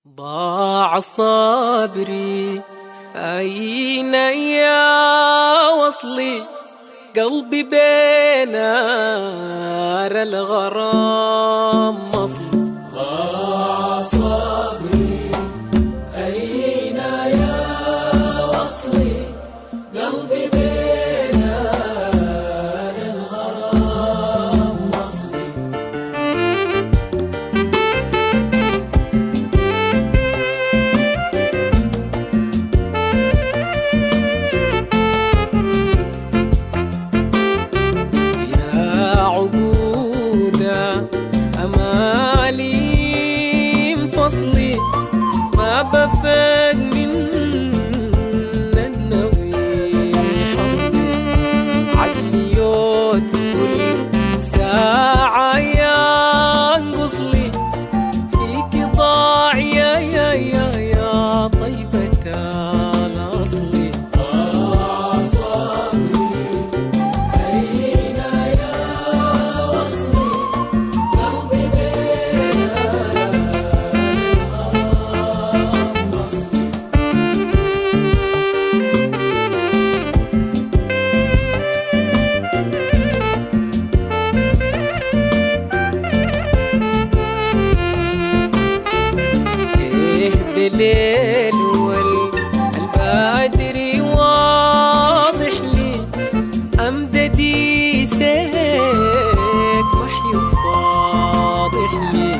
ضاع صبري أين يا وصلي، قلبي بين نار الغرام مصلي. ضاع صبري أين يا وصلي، قلبي بين نار الغرام مصلي. فصلي ما بفاق من النوي حصلي، عقلي يوت كل ساعة ينقصلي، فيك ضاع يا طيبة الأصلي. ضاع صبري أين يا وصلي، قلبي بين الليل والبدر واضح لي، أمددي سيك محي فاضح لي،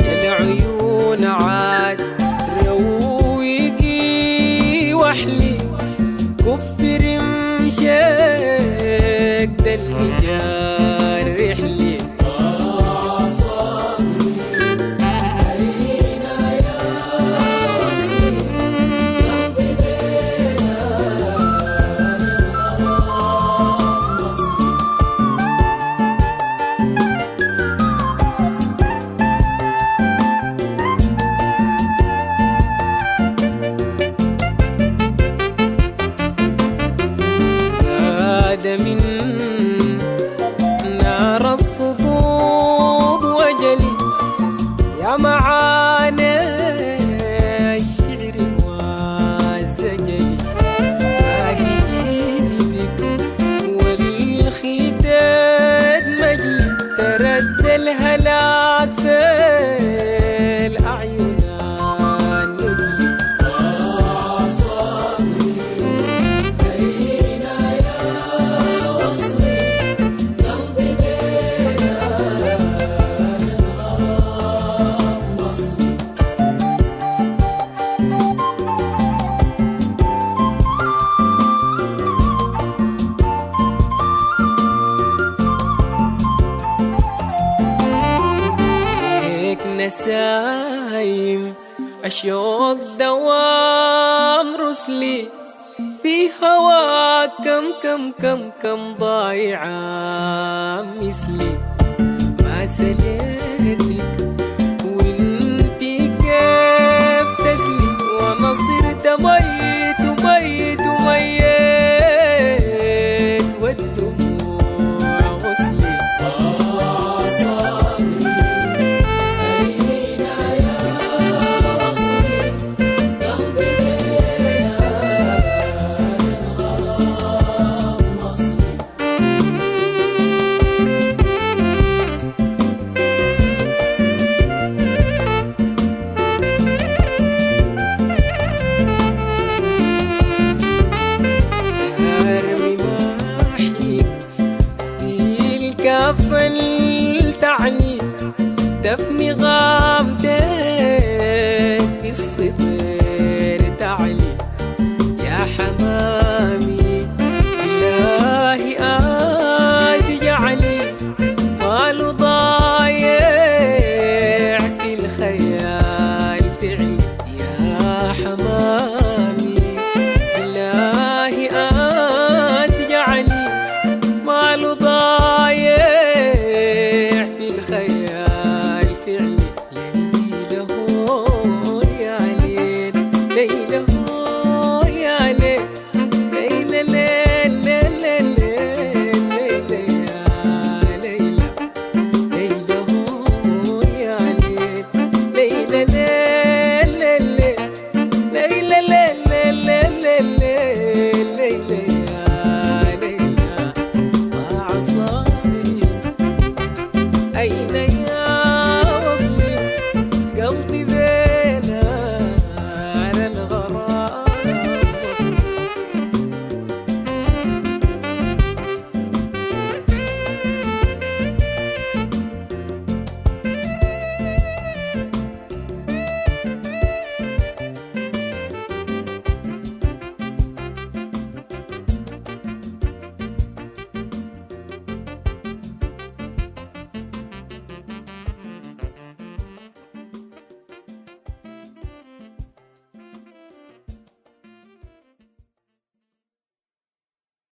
يا العيون عاد رويقي وحلي، كفر مشاك دلي جارح لي. ضاع صبري أين يا وصلي، قلبي بين الغرام مصلي. زاد من نار الصدود وجلي، يا معاني الشعر والزجل، باهي جيدك والختاد مجلي، تردى الهلاك في الأعين النجلي. ضاع صبري أين يا وصلي، قلبي بين الغرام مصلي. هيك نسايم الشوق دوام رسلي، في هواك كم ضايعة مثلي، ما سليت